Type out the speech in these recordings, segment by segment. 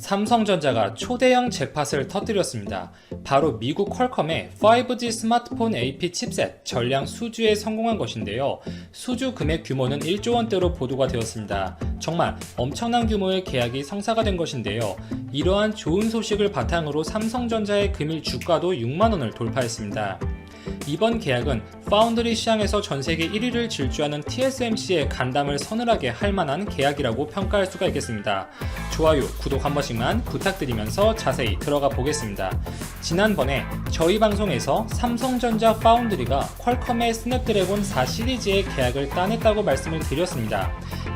삼성전자가 초대형 잭팟을 터뜨렸습니다. 바로 미국 퀄컴의 5G 스마트폰 AP 칩셋 전량 수주에 성공한 것인데요. 수주 금액 규모는 1조 원대로 보도가 되었습니다. 정말 엄청난 규모의 계약이 성사가 된 것인데요. 이러한 좋은 소식을 바탕으로 삼성전자의 금일 주가도 6만 원을 돌파했습니다. 이번 계약은 파운드리 시장에서 전세계 1위를 질주하는 TSMC의 간담을 서늘하게 할 만한 계약이라고 평가할 수가 있겠습니다. 좋아요, 구독 한 번씩만 부탁드리면서 자세히 들어가 보겠습니다. 지난번에 저희 방송에서 삼성전자 파운드리가 퀄컴의 스냅드래곤 4 시리즈의 계약을 따냈다고 말씀을 드렸습니다.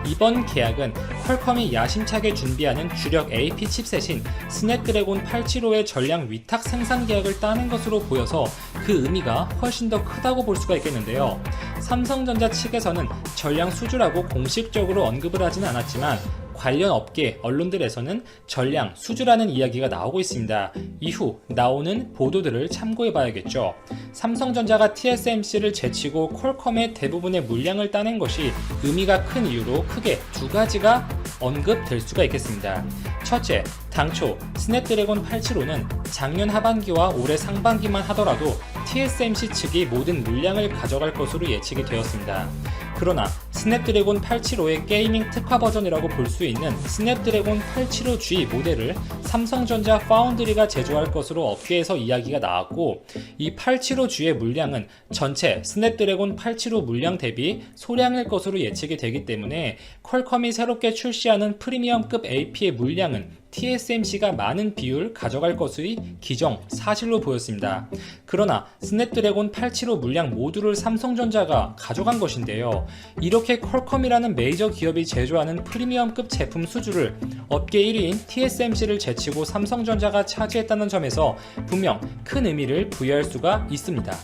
이번 계약은 퀄컴이 야심차게 준비하는 주력 AP 칩셋인 스냅드래곤 875의 전량 위탁 생산 계약을 따낸 것으로 보여서 그 의미가 훨씬 더 크다고 볼 수가 있겠는데요. 삼성전자 측에서는 전량 수주라고 공식적으로 언급을 하진 않았지만 관련 업계 언론들에서는 전량 수주라는 이야기가 나오고 있습니다. 이후 나오는 보도들을 참고해 봐야겠죠. 삼성전자가 TSMC를 제치고 퀄컴의 대부분의 물량을 따낸 것이 의미가 큰 이유로 크게 두 가지가 언급될 수가 있겠습니다. 첫째, 당초 스냅드래곤 875는 작년 하반기와 올해 상반기만 하더라도 TSMC 측이 모든 물량을 가져갈 것으로 예측이 되었습니다. 그러나 스냅드래곤 875의 게이밍 특화 버전이라고 볼 수 있는 스냅드래곤 875G 모델을 삼성전자 파운드리가 제조할 것으로 업계에서 이야기가 나왔고, 이 875G의 물량은 전체 스냅드래곤 875 물량 대비 소량일 것으로 예측이 되기 때문에 퀄컴이 새롭게 출시하는 프리미엄급 AP의 물량은 TSMC가 많은 비율 가져갈 것이 기정 사실로 보였습니다. 그러나 스냅드래곤 875 물량 모두를 삼성전자가 가져간 것인데요. 이렇게 퀄컴이라는 메이저 기업이 제조하는 프리미엄급 제품 수주를 업계 1위인 TSMC를 제치고 삼성전자가 차지했다는 점에서 분명 큰 의미를 부여할 수가 있습니다.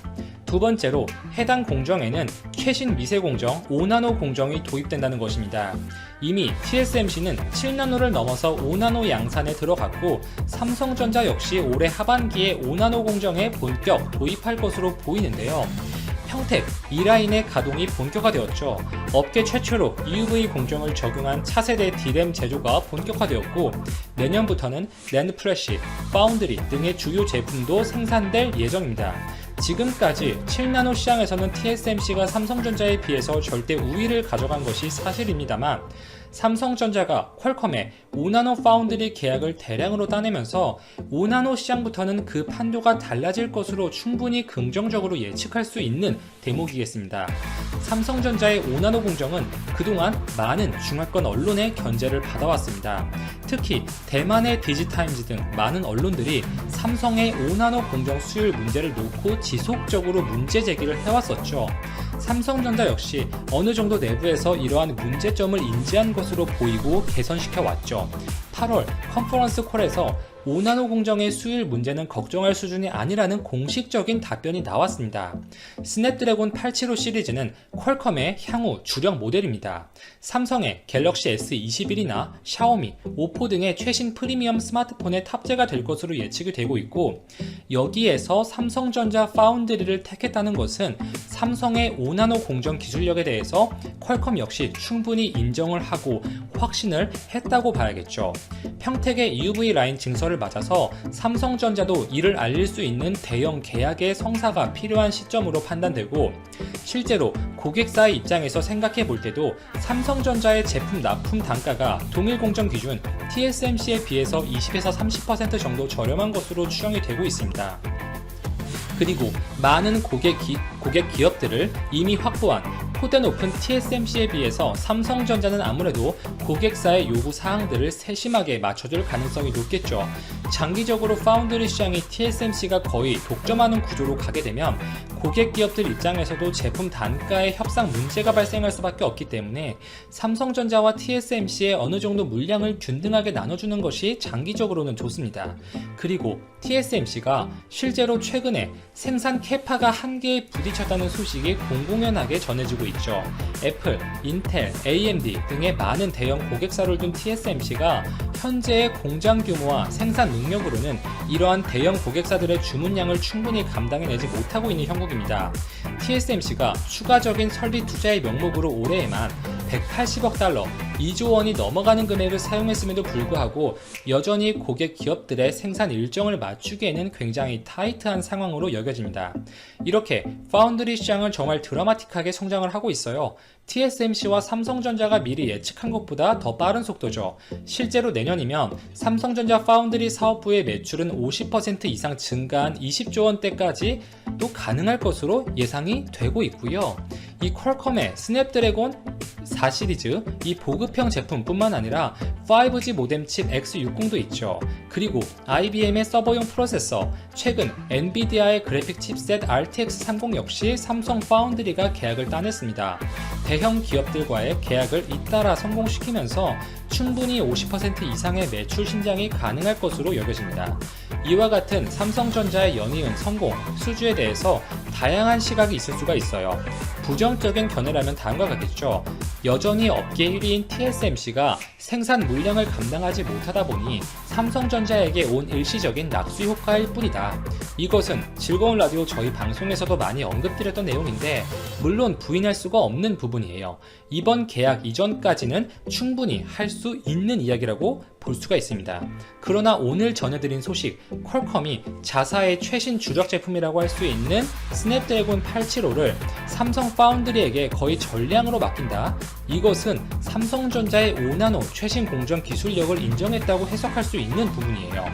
두 번째로 해당 공정에는 최신 미세 공정 5나노 공정이 도입된다는 것입니다. 이미 TSMC는 7나노를 넘어서 5나노 양산에 들어갔고, 삼성전자 역시 올해 하반기에 5나노 공정에 본격 도입할 것으로 보이는데요. 평택 2라인의 가동이 본격화되었죠. 업계 최초로 EUV 공정을 적용한 차세대 D램 제조가 본격화되었고, 내년부터는 낸드 플래시, 파운드리 등의 주요 제품도 생산될 예정입니다. 지금까지 7나노 시장에서는 TSMC가 삼성전자에 비해서 절대 우위를 가져간 것이 사실입니다만, 삼성전자가 퀄컴의 5나노 파운드리 계약을 대량으로 따내면서 5나노 시장부터는 그 판도가 달라질 것으로 충분히 긍정적으로 예측할 수 있는 대목이겠습니다. 삼성전자의 5나노 공정은 그동안 많은 중화권 언론의 견제를 받아왔습니다. 특히 대만의 디지타임즈 등 많은 언론들이 삼성의 5나노 공정 수율 문제를 놓고 지속적으로 문제 제기를 해왔었죠. 삼성전자 역시 어느 정도 내부에서 이러한 문제점을 인지한 것으로 보이고 개선시켜 왔죠. 8월 컨퍼런스 콜에서 5나노 공정의 수율 문제는 걱정할 수준이 아니라는 공식적인 답변이 나왔습니다. 스냅드래곤 875 시리즈는 퀄컴의 향후 주력 모델입니다. 삼성의 갤럭시 S21이나 샤오미, 오포 등의 최신 프리미엄 스마트폰에 탑재가 될 것으로 예측이 되고 있고, 여기에서 삼성전자 파운드리를 택했다는 것은 삼성의 5나노 공정 기술력에 대해서 퀄컴 역시 충분히 인정을 하고 확신을 했다고 봐야겠죠. 평택의 EUV 라인 증설을 맞아서 삼성전자도 이를 알릴 수 있는 대형 계약의 성사가 필요한 시점으로 판단되고, 실제로 고객사의 입장에서 생각해 볼 때도 삼성전자의 제품 납품 단가가 동일 공정 기준 TSMC에 비해서 20에서 30% 정도 저렴한 것으로 추정이 되고 있습니다. 그리고 많은 고객 기업들을 이미 확보한 포대 높은 TSMC에 비해서 삼성전자는 아무래도 고객사의 요구 사항들을 세심하게 맞춰줄 가능성이 높겠죠. 장기적으로 파운드리 시장이 TSMC가 거의 독점하는 구조로 가게 되면 고객 기업들 입장에서도 제품 단가의 협상 문제가 발생할 수밖에 없기 때문에 삼성전자와 TSMC의 어느 정도 물량을 균등하게 나눠주는 것이 장기적으로는 좋습니다. 그리고 TSMC가 실제로 최근에 생산 캐파가 한계에 부딪혔다는 소식이 공공연하게 전해지고 있죠. 애플, 인텔, AMD 등의 많은 대형 고객사를 둔 TSMC가 현재의 공장 규모와 생산 능력으로는 이러한 대형 고객사들의 주문량을 충분히 감당해내지 못하고 있는 형국입니다. TSMC가 추가적인 설비 투자의 명목으로 올해에만 180억 달러, 2조 원이 넘어가는 금액을 사용했음에도 불구하고 여전히 고객 기업들의 생산 일정을 맞추기에는 굉장히 타이트한 상황으로 여겨집니다. 이렇게 파운드리 시장은 정말 드라마틱하게 성장을 하고 있어요. TSMC와 삼성전자가 미리 예측한 것보다 더 빠른 속도죠. 실제로 내년이면 삼성전자 파운드리 사업부의 매출은 50% 이상 증가한 20조 원대까지 또 가능할 것으로 예상이 되고 있고요. 이 퀄컴의 스냅드래곤 4 시리즈, 이 보급형 제품뿐만 아니라 5G 모뎀 칩 X60도 있죠. 그리고 IBM의 서버용 프로세서, 최근 엔비디아의 그래픽 칩셋 RTX 30 역시 삼성 파운드리가 계약을 따냈습니다. 대형 기업들과의 계약을 잇따라 성공시키면서 충분히 50% 이상의 매출 신장이 가능할 것으로 여겨집니다. 이와 같은 삼성전자의 연이은 성공, 수주에 대해서 다양한 시각이 있을 수가 있어요. 부정적인 견해라면 다음과 같겠죠. 여전히 업계 1위인 TSMC가 생산 물량을 감당하지 못하다 보니 삼성전자에게 온 일시적인 낙수 효과일 뿐이다. 이것은 즐거운 라디오 저희 방송에서도 많이 언급드렸던 내용인데 물론 부인할 수가 없는 부분이에요. 이번 계약 이전까지는 충분히 할 수 있는 이야기라고 볼 수가 있습니다. 그러나 오늘 전해드린 소식, 퀄컴이 자사의 최신 주력 제품이라고 할 수 있는 스냅드래곤 875를 삼성 파운드리에게 거의 전량으로 맡긴다. 이것은 삼성전자의 5나노 최신 공정 기술력을 인정했다고 해석할 수 있는 부분이에요.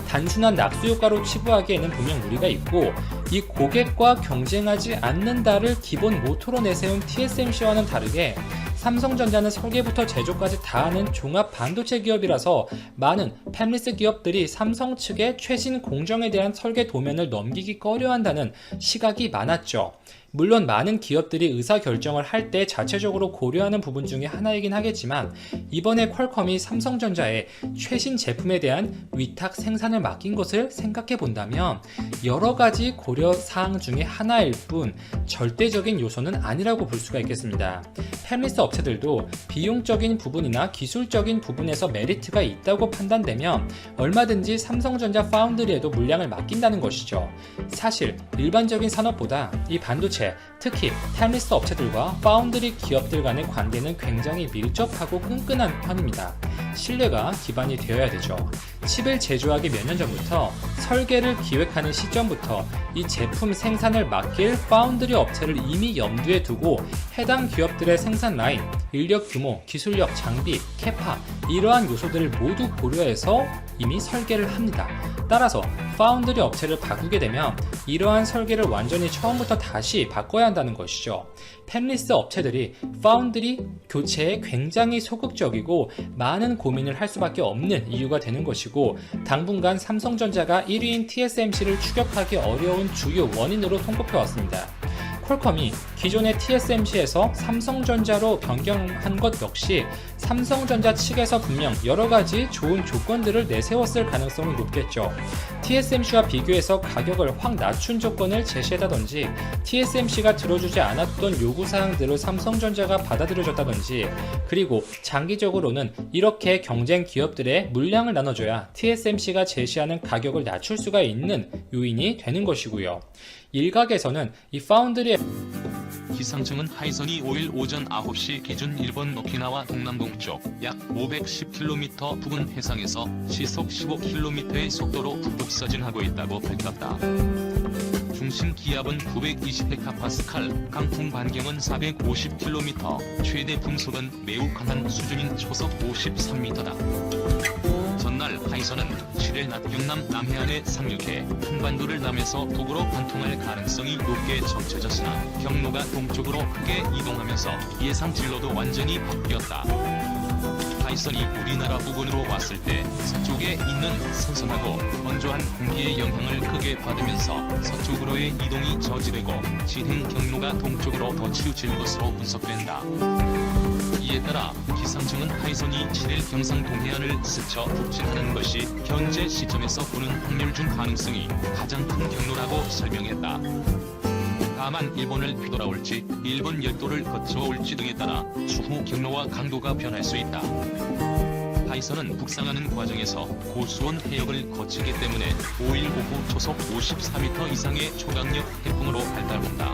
단순한 낙수 효과로 치부하기에는 분명 무리가 있고 이 고객과 경쟁하지 않는다를 기본 모토로 내세운 TSMC와는 다르게 삼성전자는 설계부터 제조까지 다 하는 종합 반도체 기업이라서 많은 팹리스 기업들이 삼성 측의 최신 공정에 대한 설계 도면을 넘기기 꺼려한다는 시각이 많았죠. 물론 많은 기업들이 의사결정을 할 때 자체적으로 고려하는 부분 중에 하나이긴 하겠지만 이번에 퀄컴이 삼성전자의 최신 제품에 대한 위탁 생산을 맡긴 것을 생각해 본다면 여러 가지 고려사항 중에 하나일 뿐 절대적인 요소는 아니라고 볼 수가 있겠습니다. 팹리스 업체들도 비용적인 부분이나 기술적인 부분에서 메리트가 있다고 판단되면 얼마든지 삼성전자 파운드리에도 물량을 맡긴다는 것이죠. 사실 일반적인 산업보다 이 반도체 특히 팹리스 업체들과 파운드리 기업들 간의 관계는 굉장히 밀접하고 끈끈한 편입니다. 신뢰가 기반이 되어야 되죠. 칩을 제조하기 몇 년 전부터 설계를 기획하는 시점부터 이 제품 생산을 맡길 파운드리 업체를 이미 염두에 두고 해당 기업들의 생산 라인, 인력 규모, 기술력, 장비, 캐파 이러한 요소들을 모두 고려해서 이미 설계를 합니다. 따라서 파운드리 업체를 바꾸게 되면 이러한 설계를 완전히 처음부터 다시 바꿔야 한다는 것이죠. 팹리스 업체들이 파운드리 교체에 굉장히 소극적이고 많은 고민을 할 수밖에 없는 이유가 되는 것이고 당분간 삼성전자가 1위인 TSMC를 추격하기 어려운 주요 원인으로 손꼽혀왔습니다. 퀄컴이 기존의 TSMC에서 삼성전자로 변경한 것 역시 삼성전자 측에서 분명 여러가지 좋은 조건들을 내세웠을 가능성이 높겠죠. TSMC와 비교해서 가격을 확 낮춘 조건을 제시했다든지 TSMC가 들어주지 않았던 요구사항들을 삼성전자가 받아들여줬다든지 그리고 장기적으로는 이렇게 경쟁 기업들의 물량을 나눠줘야 TSMC가 제시하는 가격을 낮출 수가 있는 요인이 되는 것이고요. 일각에서는 이 파운드리 기상청은 하이선이 5일 오전 9시 기준 일본 오키나와 동남동쪽 약 510km 부근 해상에서 시속 15km의 속도로 북북서진하고 있다고 밝혔다. 중심 기압은 920헥타파스칼, 강풍 반경은 450km, 최대 풍속은 매우 강한 수준인 초속 53m다. 전날 하이선은 7일 낮 경남 남해안에 상륙해 한반도를 남에서 북으로 관통할 가능성이 높게 적혀졌으나 경로가 동쪽으로 크게 이동하면서 예상 진로도 완전히 바뀌었다. 하이선이 우리나라 부근으로 왔을 때 서쪽에 있는 선선하고 건조한 공기의 영향을 크게 받으면서 서쪽으로의 이동이 저지되고 진행 경로가 동쪽으로 더 치우칠 것으로 분석된다. 이에 따라 기상청은 하이선이 7일 경상 동해안을 스쳐 북진하는 것이 현재 시점에서 보는 확률 중 가능성이 가장 큰 경로라고 설명했다. 다만 일본을 뒤돌아올지 일본 열도를 거쳐올지 등에 따라 추후 경로와 강도가 변할 수 있다. 하이선은 북상하는 과정에서 고수온 해역을 거치기 때문에 5일 오후 초속 54m 이상의 초강력 태풍으로 발달한다.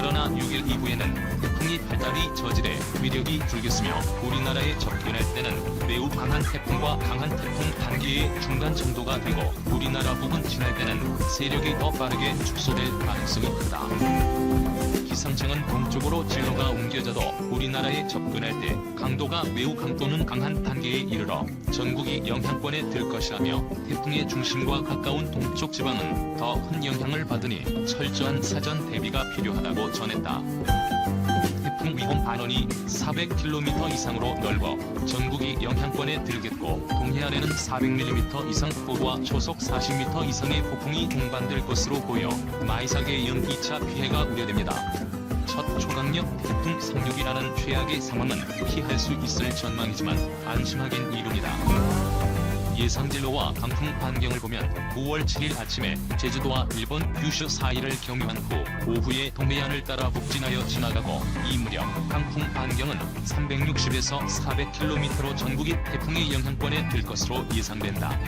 그러나 6일 이후에는 태풍이 발달이 저질해 위력이 줄겠으며 우리나라에 접근할 때는 매우 강한 태풍과 강한 태풍 단계의 중간 정도가 되고 우리나라 부근 지날 때는 세력이 더 빠르게 축소될 가능성이 크다. 기상청은 동쪽으로 진로가 옮겨져도 우리나라에 접근할 때 강도가 매우 강도는 강한 단계에 이르러 전국이 영향권에 들 것이라며 태풍의 중심과 가까운 동쪽 지방은 더 큰 영향을 받으니 철저한 사전 대비가 필요하다고 전했다. 태풍 위험 반원이 400km 이상으로 넓어 전국이 영향권에 들겠고 동해안에는 400mm 이상 폭우와 초속 40m 이상의 폭풍이 동반될 것으로 보여 마이삭의 연 2차 피해가 우려됩니다. 첫 초강력 태풍 상륙이라는 최악의 상황은 피할 수 있을 전망이지만 안심하긴 이릅니다. 예상 진로와 강풍 반경을 보면 9월 7일 아침에 제주도와 일본 규슈 사이를 경유한 후 오후에 동해안을 따라 북진하여 지나가고 이 무렵 강풍 반경은 360에서 400km로 전국이 태풍의 영향권에 들 것으로 예상된다.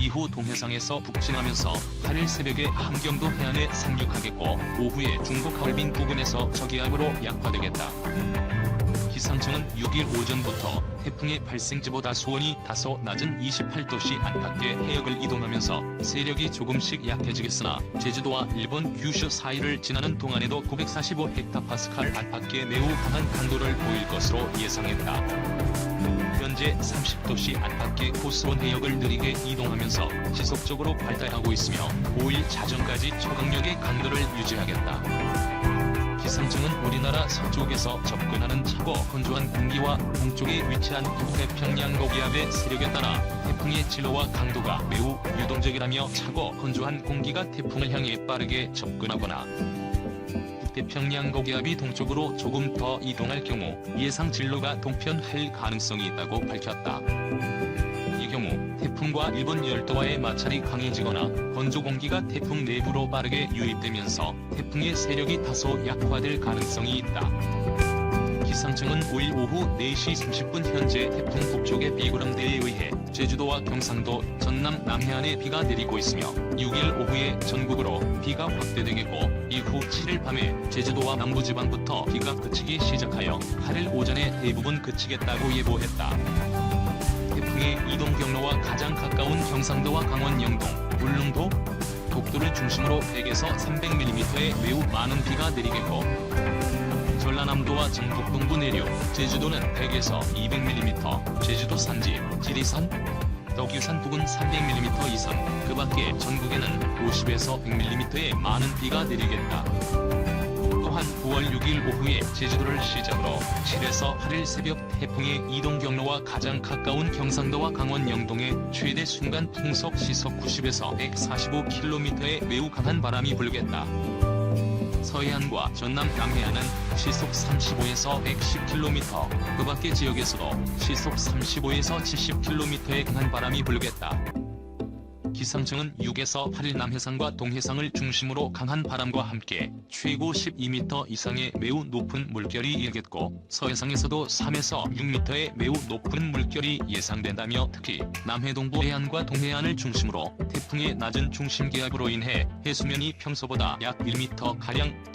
이후 동해상에서 북진하면서 8일 새벽에 함경도 해안에 상륙하겠고 오후에 중국 하얼빈 부근에서 저기압으로 약화되겠다. 기상청은 6일 오전부터 태풍의 발생지보다 수온이 다소 낮은 28도씨 안팎의 해역을 이동하면서 세력이 조금씩 약해지겠으나 제주도와 일본 규슈 사이를 지나는 동안에도 945헥타파스칼 안팎의 매우 강한 강도를 보일 것으로 예상했다. 현재 30도씨 안팎의 고수온 해역을 느리게 이동하면서 지속적으로 발달하고 있으며 5일 자정까지 초강력의 강도를 유지하겠다. 기상청은 우리나라 서쪽에서 접근하는 차고 건조한 공기와 동쪽에 위치한 북태평양 고기압의 세력에 따라 태풍의 진로와 강도가 매우 유동적이라며 차고 건조한 공기가 태풍을 향해 빠르게 접근하거나 북태평양 고기압이 동쪽으로 조금 더 이동할 경우 예상 진로가 동편할 가능성이 있다고 밝혔다. 이 경우 태풍과 일본 열도와의 마찰이 강해지거나 건조 공기가 태풍 내부로 빠르게 유입되면서 태풍의 세력이 다소 약화될 가능성이 있다. 기상청은 5일 오후 4시 30분 현재 태풍 북쪽의 비구름대에 의해 제주도와 경상도, 전남 남해안에 비가 내리고 있으며 6일 오후에 전국으로 비가 확대되겠고 이후 7일 밤에 제주도와 남부지방부터 비가 그치기 시작하여 8일 오전에 대부분 그치겠다고 예보했다. 태풍의 이동 경로와 가장 가까운 경상도와 강원 영동, 울릉도, 독도를 중심으로 100에서 300mm의 매우 많은 비가 내리겠고 전라남도와 전북 동부 내륙, 제주도는 100에서 200mm, 제주도 산지, 지리산, 덕유산 부근 300mm 이상, 그 밖에 전국에는 50에서 100mm의 많은 비가 내리겠다. 또한 9월 6일 오후에 제주도를 시작으로 7에서 8일 새벽 태풍의 이동 경로와 가장 가까운 경상도와 강원 영동에 최대 순간 풍속 시속 90에서 145km의 매우 강한 바람이 불겠다. 서해안과 전남 남해안은 시속 35에서 110km, 그 밖의 지역에서도 시속 35에서 70km의 강한 바람이 불겠다. 기상청은 6에서 8일 남해상과 동해상을 중심으로 강한 바람과 함께 최고 12m 이상의 매우 높은 물결이 일겠고 서해상에서도 3에서 6m의 매우 높은 물결이 예상된다며 특히 남해 동부 해안과 동해안을 중심으로 태풍의 낮은 중심 기압으로 인해 해수면이 평소보다 약 1m가량 더